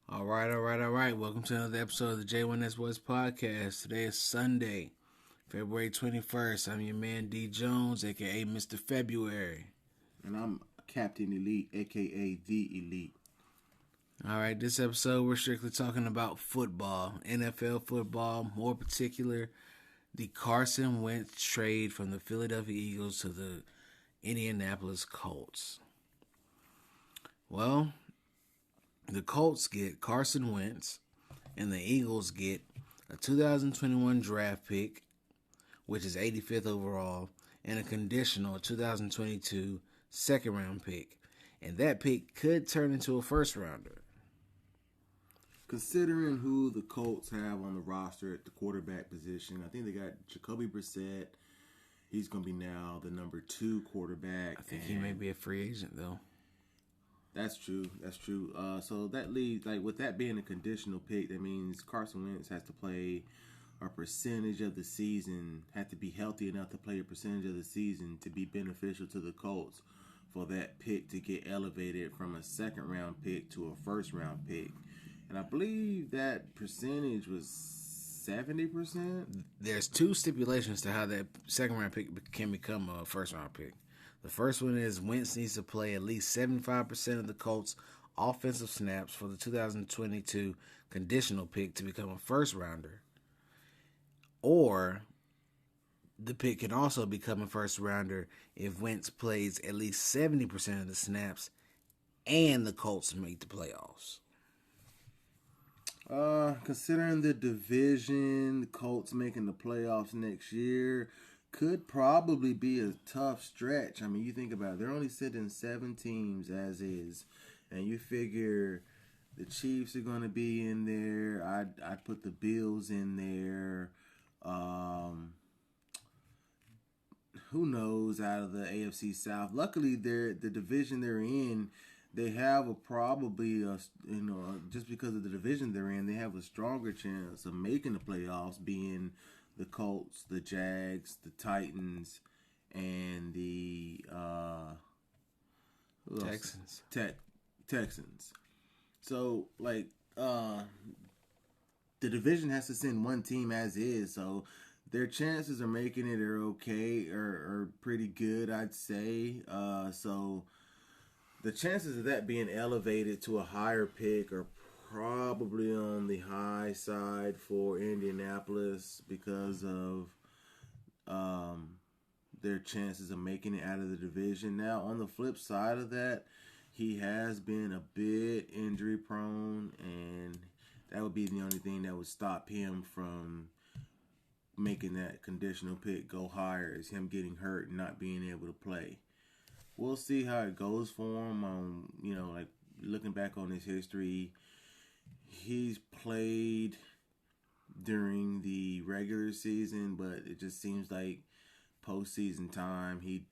All right. Welcome to another episode of the J1S Boys Podcast. Today is Sunday, February 21st. I'm your man D Jones, aka Mr. February. And I'm Captain Elite, aka The Elite. All right, this episode we're strictly talking about football, NFL football, more particular, the Carson Wentz trade from the Philadelphia Eagles to the Indianapolis Colts. Well, the Colts get Carson Wentz, and the Eagles get a 2021 draft pick, which is 85th overall, and a conditional 2022 second round pick. And that pick could turn into a first rounder. Considering who the Colts have on the roster at the quarterback position, I think they got Jacoby Brissett. He's going to be now the number 2 quarterback. I think he may be a free agent, though. That's true. So that leaves, with that being a conditional pick, that means Carson Wentz has to play a percentage of the season, have to be healthy enough to play a percentage of the season to be beneficial to the Colts for that pick to get elevated from a second round pick to a first round pick. And I believe that percentage was 70%. There's 2 stipulations to how that second round pick can become a first round pick. The first one is Wentz needs to play at least 75% of the Colts' offensive snaps for the 2022 conditional pick to become a first rounder. Or the pick can also become a first rounder if Wentz plays at least 70% of the snaps and the Colts make the playoffs. Considering the division, the Colts making the playoffs next year could probably be a tough stretch. I mean, you think about it, they're only sitting 7 teams as is, and you figure the Chiefs are going to be in there. I'd put the Bills in there. Who knows out of the AFC South? Luckily, the division they're in, they have just because of the division they're in, they have a stronger chance of making the playoffs, being the Colts, the Jags, the Titans, and the Texans. Texans. So, the division has to send one team as is, so their chances of making it are okay, or pretty good, I'd say. So the chances of that being elevated to a higher pick are probably on the high side for Indianapolis because of their chances of making it out of the division. Now, on the flip side of that, he has been a bit injury prone, and that would be the only thing that would stop him from making that conditional pick go higher, is him getting hurt and not being able to play. We'll see how it goes for him. Looking back on his history, he's played during the regular season, but it just seems like postseason time, he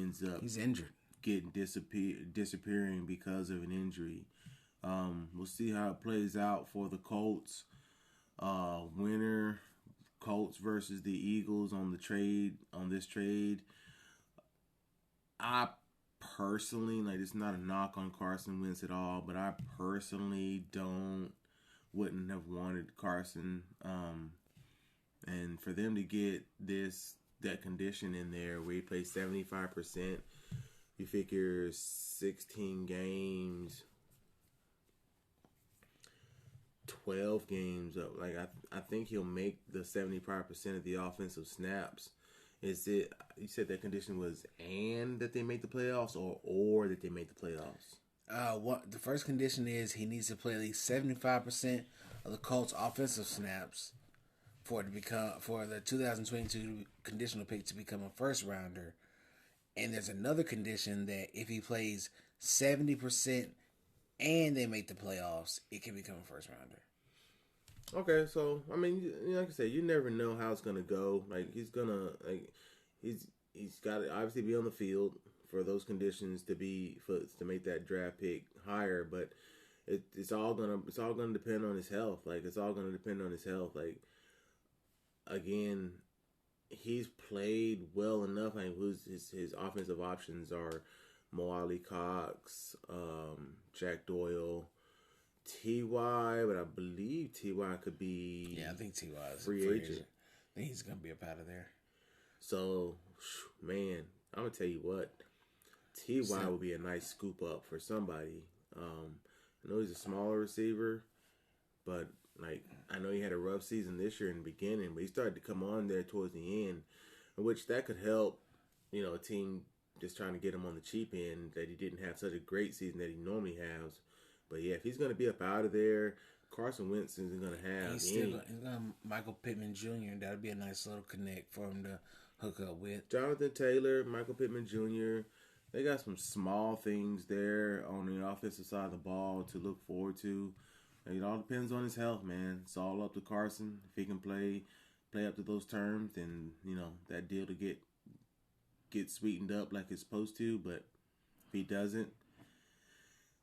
ends up He's injured, getting disappearing because of an injury. We'll see how it plays out for the Colts. Winner, Colts versus the Eagles on this trade. I personally, it's not a knock on Carson Wentz at all, but I personally wouldn't have wanted Carson. And for them to get that condition in there where he plays 75%, you figure 16 games, 12 games up. I think he'll make the 75% of the offensive snaps. Is it, you said that condition was and that they make the playoffs, or that they make the playoffs? The first condition is he needs to play at least 75% of the Colts' offensive snaps for the 2022 conditional pick to become a first rounder. And there's another condition that if he plays 70% and they make the playoffs, it can become a first rounder. Okay, so I mean, like I said, you never know how it's gonna go. He's got to obviously be on the field for those conditions to make that draft pick higher. But it's all gonna depend on his health. Again, he's played well enough. His offensive options are Mo Alley Cox, Jack Doyle, Ty, but I believe Ty could be. Yeah, I think Ty is free agent. I think he's gonna be up out of there. So, man, I'm gonna tell you what. Ty would be a nice scoop up for somebody. I know he's a smaller receiver, but like I know he had a rough season this year in the beginning, but he started to come on there towards the end, in which that could help. A team just trying to get him on the cheap end that he didn't have such a great season that he normally has. But yeah, if he's going to be up out of there, Carson Wentz isn't going to have He's going to Michael Pittman Jr. That'll be a nice little connect for him to hook up with. Jonathan Taylor, Michael Pittman Jr. They got some small things there on the offensive side of the ball to look forward to. It all depends on his health, man. It's all up to Carson. If he can play up to those terms, then that deal to get sweetened up like it's supposed to. But if he doesn't,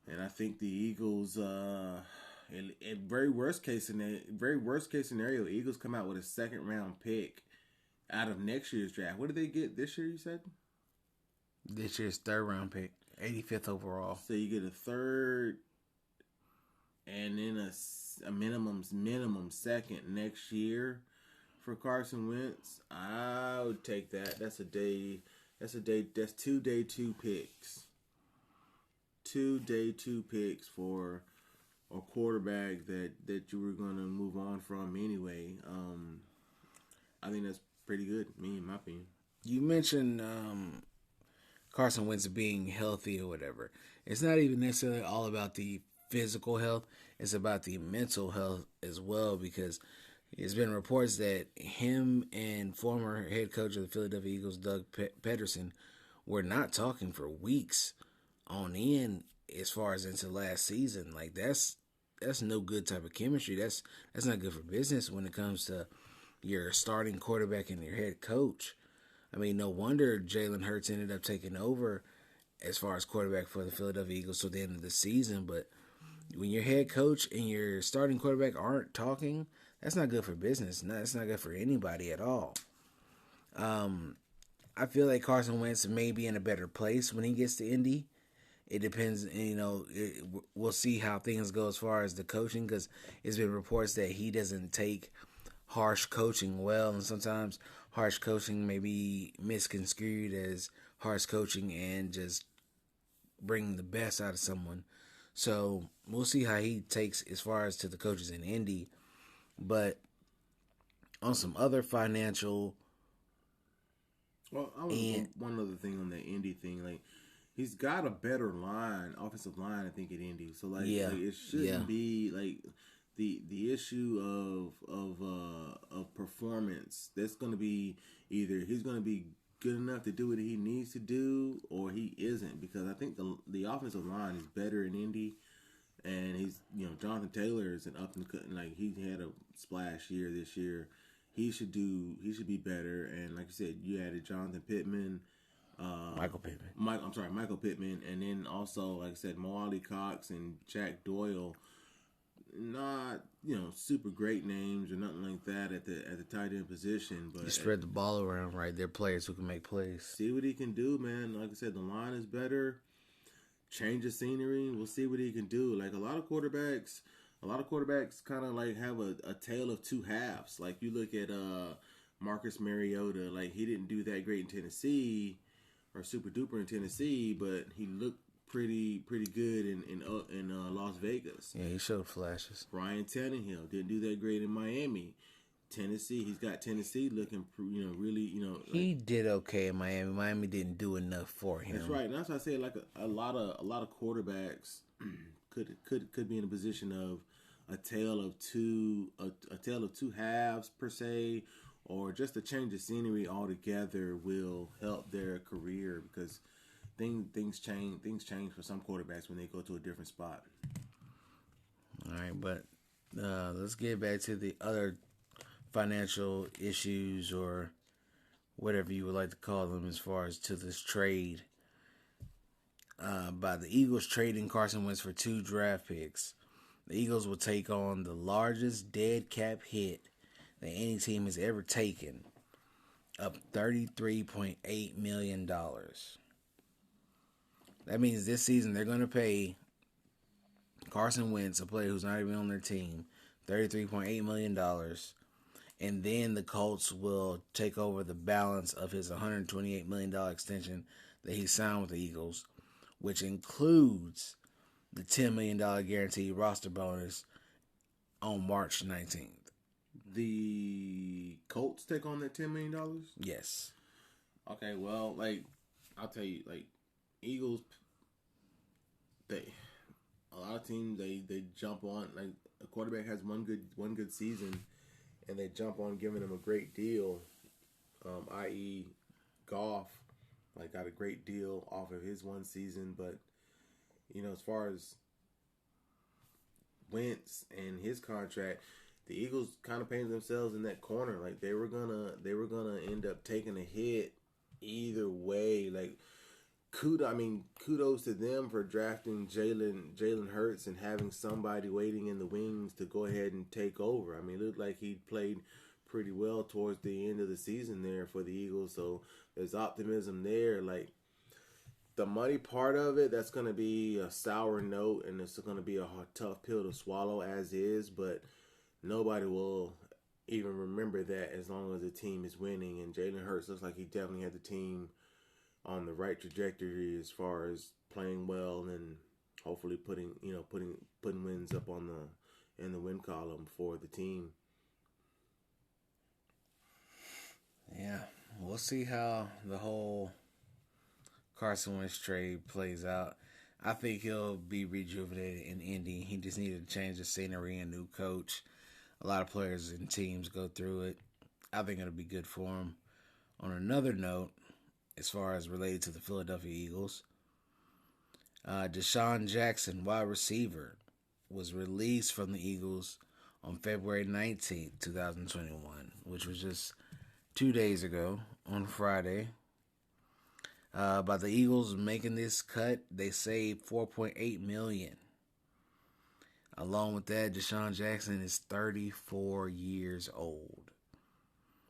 and I think the Eagles, in very worst case scenario, Eagles come out with a second round pick out of next year's draft. What did they get this year? You said this year's third round pick, 85th overall. So you get a third, and then a minimum second next year for Carson Wentz. I would take that. That's two day two picks. 2 day 2 picks for a quarterback that you were going to move on from anyway. I think that's pretty good, in my opinion. You mentioned Carson Wentz being healthy or whatever. It's not even necessarily all about the physical health. It's about the mental health as well, because there's been reports that him and former head coach of the Philadelphia Eagles, Doug Peterson, were not talking for weeks on end as far as into last season. Like that's no good type of chemistry. That's not good for business when it comes to your starting quarterback and your head coach. I mean, no wonder Jalen Hurts ended up taking over as far as quarterback for the Philadelphia Eagles till the end of the season. But when your head coach and your starting quarterback aren't talking, that's not good for business. That's not good for anybody at all. I feel like Carson Wentz may be in a better place when he gets to Indy. It depends, we'll see how things go as far as the coaching, because it's been reports that he doesn't take harsh coaching well, and sometimes harsh coaching may be misconstrued as harsh coaching and just bring the best out of someone. So we'll see how he takes as far as to the coaches in Indy. But on some other financial... Well, one other thing on that Indy thing, like, he's got a better offensive line, I think, at Indy. So like it shouldn't be like the issue of performance. That's going to be either he's going to be good enough to do what he needs to do, or he isn't. Because I think the offensive line is better in Indy, and he's Jonathan Taylor is an up and cut. Like he had a splash year this year. He should be better. And like you said, you added Jonathan Pittman. Michael Pittman. Michael Pittman, and then also, like I said, Mo Ali Cox and Jack Doyle. Not super great names or nothing like that at the tight end position, but you spread the ball around right. They're players who can make plays. See what he can do, man. Like I said, the line is better. Change of scenery. We'll see what he can do. Like a lot of quarterbacks kind of like have a tale of two halves. Like you look at Marcus Mariota. Like he didn't do that great in Tennessee. Or super duper in Tennessee, but he looked pretty good in Las Vegas. Yeah, he showed flashes. Ryan Tannehill didn't do that great in Miami. Tennessee, he's got Tennessee looking, really, he did okay in Miami. Miami didn't do enough for him. That's right. And that's why I say like a lot of quarterbacks could be in a position of a tale of two halves per se. Or just a change of scenery altogether will help their career, because things change for some quarterbacks when they go to a different spot. All right, but let's get back to the other financial issues, or whatever you would like to call them, as far as to this trade. By the Eagles trading Carson Wentz for 2 draft picks, the Eagles will take on the largest dead cap hit that any team has ever taken, of $33.8 million. That means this season they're going to pay Carson Wentz, a player who's not even on their team, $33.8 million. And then the Colts will take over the balance of his $128 million extension that he signed with the Eagles, which includes the $10 million guaranteed roster bonus on March 19th. The Colts take on that $10 million? Yes. Okay, well, like, I'll tell you, like, Eagles, a lot of teams, they jump on, like, a quarterback has one good season, and they jump on giving him a great deal, i.e. Goff, like, got a great deal off of his one season, but, you know, as far as Wentz and his contract, the Eagles kind of painted themselves in that corner. Like they were gonna end up taking a hit either way. Like kudos to them for drafting Jalen Hurts and having somebody waiting in the wings to go ahead and take over. I mean, it looked like he played pretty well towards the end of the season there for the Eagles. So there's optimism there. Like the money part of it, that's going to be a sour note, and it's going to be a tough pill to swallow as is, but nobody will even remember that as long as the team is winning. And Jalen Hurts looks like he definitely had the team on the right trajectory as far as playing well and hopefully putting wins up in the win column for the team. Yeah, we'll see how the whole Carson Wentz trade plays out. I think he'll be rejuvenated in Indy. He just needed to change the scenery and new coach. A lot of players and teams go through it. I think it'll be good for him. On another note, as far as related to the Philadelphia Eagles, DeSean Jackson, wide receiver, was released from the Eagles on February 19th, 2021, which was just 2 days ago on Friday. By the Eagles making this cut, they saved $4.8 million. Along with that, DeSean Jackson is 34 years old.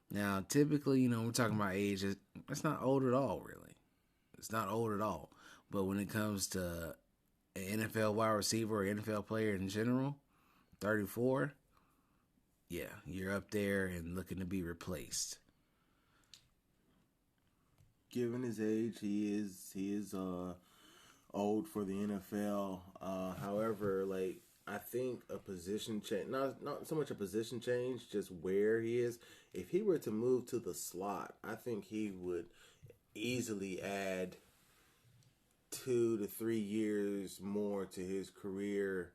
Now, typically, we're talking about age. It's not old at all, really. It's not old at all. But when it comes to an NFL wide receiver or NFL player in general, 34, yeah, you're up there and looking to be replaced. Given his age, he is old for the NFL. However, like I think a position change, not so much a position change, just where he is. If he were to move to the slot, I think he would easily add 2 to 3 years more to his career.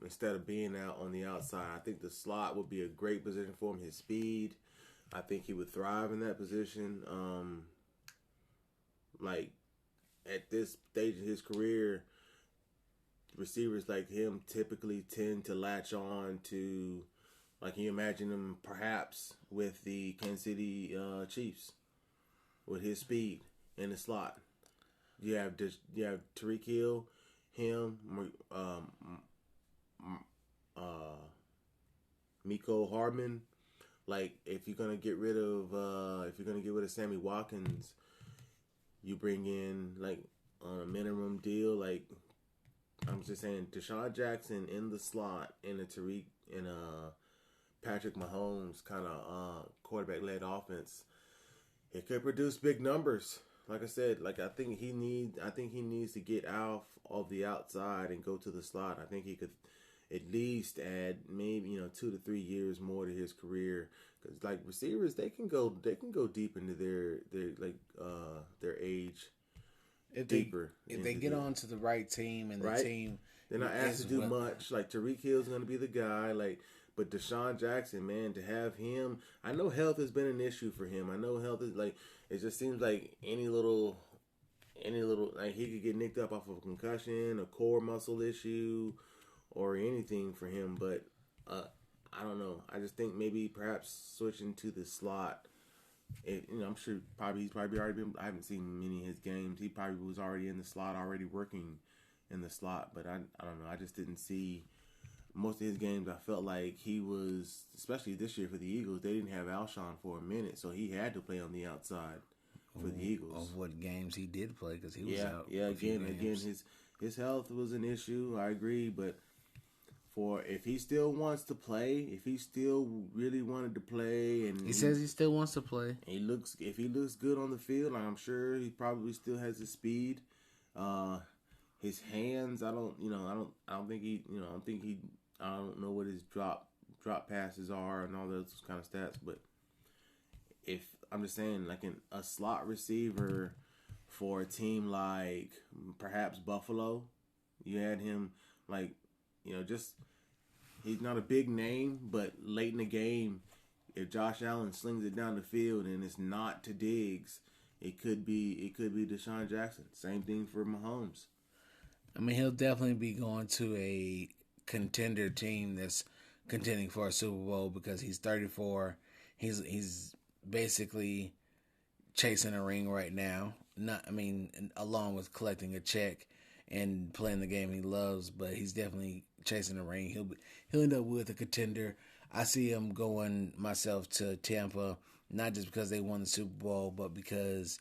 Instead of being out on the outside, I think the slot would be a great position for him. His speed, I think he would thrive in that position. Like at this stage of his career, receivers like him typically tend to latch on to, like you imagine him perhaps with the Kansas City Chiefs, with his speed in the slot. You have Tyreek Hill, him, Miko Hardman. Like if you're gonna get rid of Sammy Watkins, you bring in like on a minimum deal. Like I'm just saying, DeSean Jackson in the slot in a Tyreek in a Patrick Mahomes kind of quarterback led offense, it could produce big numbers. Like I said, I think he needs to get out of the outside and go to the slot. I think he could at least add maybe 2 to 3 years more to his career, because like receivers, they can go deep into their age. If they get on to the right team and the team, they're not asked to do much. Like Tyreek Hill's going to be the guy. But DeSean Jackson, man, to have him, I know health has been an issue for him. I know health is it just seems like any little like he could get nicked up off of a concussion, a core muscle issue, or anything for him. But I don't know. I just think maybe perhaps switching to the slot. I'm sure he's probably already been. I haven't seen many of his games. He probably was already in the slot, already working in the slot. But I don't know. I just didn't see most of his games. I felt like he was, especially this year for the Eagles, they didn't have Alshon for a minute, so he had to play on the outside for the Eagles. Of what games he did play, because he was out. Yeah. Again, his health was an issue. I agree, but for if he still wants to play, if he still really wanted to play, and he says he still wants to play. If he looks good on the field, I'm sure he probably still has the speed. His hands, I don't know what his drop passes are and all those kind of stats, but if I'm just saying, like a slot receiver for a team like perhaps Buffalo, you had him just he's not a big name, but late in the game, if Josh Allen slings it down the field and it's not to Diggs, it could be DeSean Jackson. Same thing for Mahomes. I mean, he'll definitely be going to a contender team that's contending for a Super Bowl because he's 34. He's basically chasing a ring right now. Along with collecting a check and playing the game he loves, but he's definitely chasing a ring. He'll end up with a contender. I see him going myself to Tampa, not just because they won the Super Bowl, but because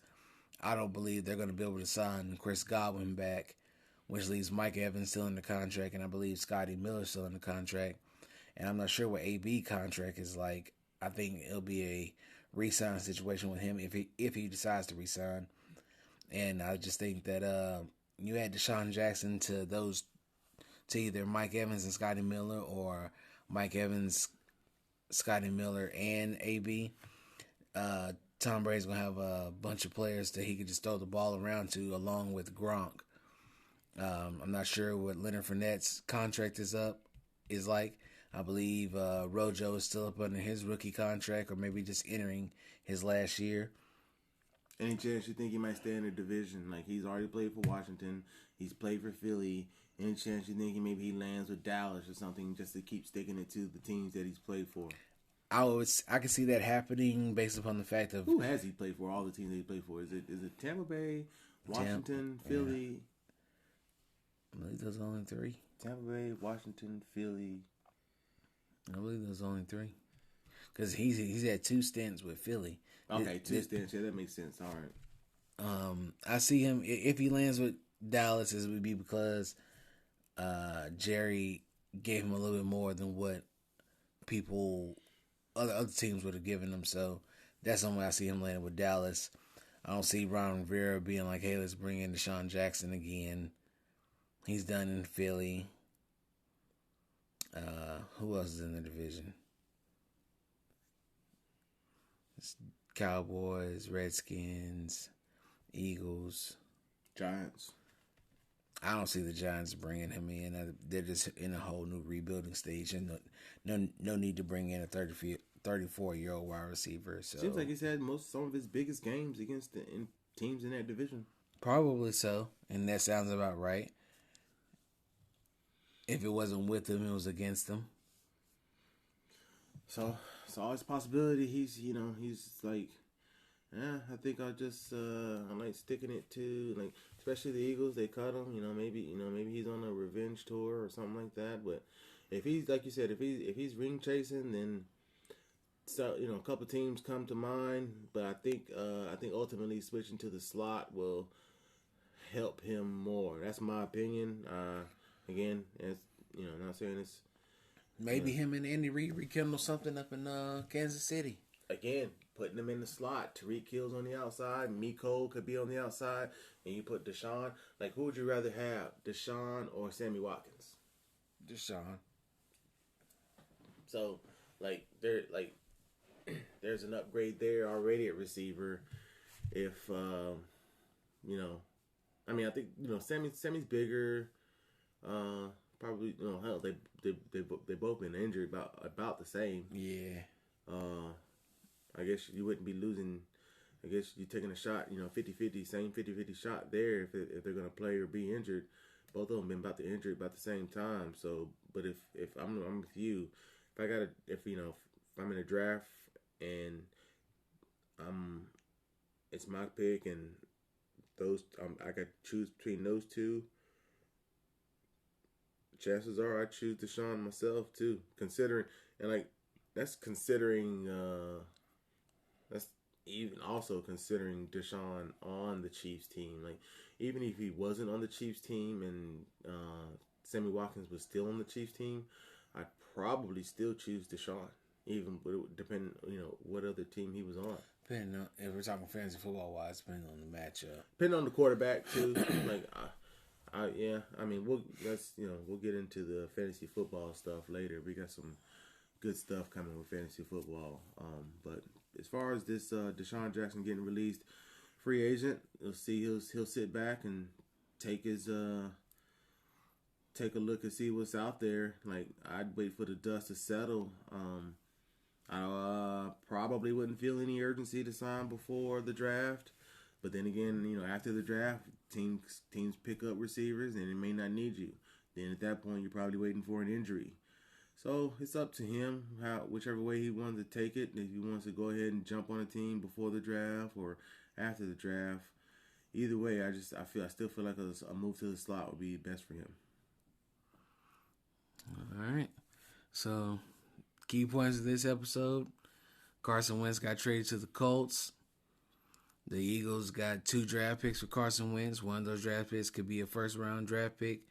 I don't believe they're going to be able to sign Chris Godwin back, which leaves Mike Evans still in the contract, and I believe Scotty Miller still in the contract. And I'm not sure what AB contract is like. I think it'll be a re-sign situation with him if he decides to re-sign. And I just think that you add DeSean Jackson to either Mike Evans and Scotty Miller or Mike Evans, Scotty Miller, and AB. Tom Brady's going to have a bunch of players that he could just throw the ball around to along with Gronk. I'm not sure what Leonard Fournette's contract is like. I believe Rojo is still up under his rookie contract or maybe just entering his last year. Any chance you think he might stay in the division? Like, he's already played for Washington. He's played for Philly. Any chance you think maybe he lands with Dallas or something just to keep sticking it to the teams that he's played for? I can see that happening based upon the fact of... Who has he played for? All the teams that he played for. Is it Tampa Bay, Washington, Philly? Yeah. I believe those are only three. Tampa Bay, Washington, Philly. I believe those are only three. Because he's had 2 stints with Philly. Okay, 2 stints. Yeah, that makes sense. All right. I see him, if he lands with Dallas, it would be because Jerry gave him a little bit more than what other teams would have given him. So that's somewhere I see him landing with Dallas. I don't see Ron Rivera being like, hey, let's bring in DeSean Jackson again. He's done in Philly. Who else is in the division? It's Cowboys, Redskins, Eagles, Giants. I don't see the Giants bringing him in. They're just in a whole new rebuilding stage, and no need to bring in a 34-year-old wide receiver. So seems like he's had some of his biggest games against teams in that division. Probably so, and that sounds about right. If it wasn't with him, it was against him. So it's always a possibility. He's like, I think I like sticking it to, like, especially the Eagles. They cut him. Maybe he's on a revenge tour or something like that. But if he's, like you said, if he's ring chasing, then a couple teams come to mind. But I think ultimately switching to the slot will help him more. That's my opinion. Again, it's not saying it's maybe him and Indy rekindle something up in Kansas City. Again, putting him in the slot. Tariq Hill's on the outside. Miko could be on the outside. And you put DeSean. Like, who would you rather have? DeSean or Sammy Watkins? DeSean. So, there's an upgrade there already at receiver. If, I think, Sammy's bigger. Probably, hell, they both been injured about the same. Yeah. I guess you wouldn't be losing. I guess you're taking a shot, 50-50, same 50-50 shot there if they're going to play or be injured. Both of them been about to injure about the same time. So, but if I'm with you, if I'm in a draft and it's my pick and I got to choose between those two, chances are I choose DeSean myself too. Considering even also considering DeSean on the Chiefs team. Like, even if he wasn't on the Chiefs team and Sammy Watkins was still on the Chiefs team, I'd probably still choose DeSean, even depending, what other team he was on. Depending on, if we're talking fantasy football wise, depending on the matchup, depending on the quarterback too. Like, I mean, we'll get into the fantasy football stuff later. We got some good stuff coming with fantasy football. But as far as this DeSean Jackson getting released, free agent, you'll see he'll sit back and take a look and see what's out there. Like, I'd wait for the dust to settle. I probably wouldn't feel any urgency to sign before the draft. But then again, after the draft, teams pick up receivers and it may not need you. Then at that point, you're probably waiting for an injury. So it's up to him, whichever way he wants to take it. If he wants to go ahead and jump on a team before the draft or after the draft, either way, I still feel like a move to the slot would be best for him. All right. So, key points of this episode: Carson Wentz got traded to the Colts. The Eagles got 2 draft picks for Carson Wentz. One of those draft picks could be a first-round draft pick,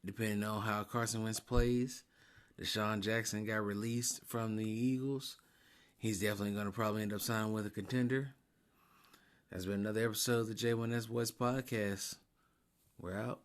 depending on how Carson Wentz plays. DeSean Jackson got released from the Eagles. He's definitely going to probably end up signing with a contender. That's been another episode of the J1S Boys Podcast. We're out.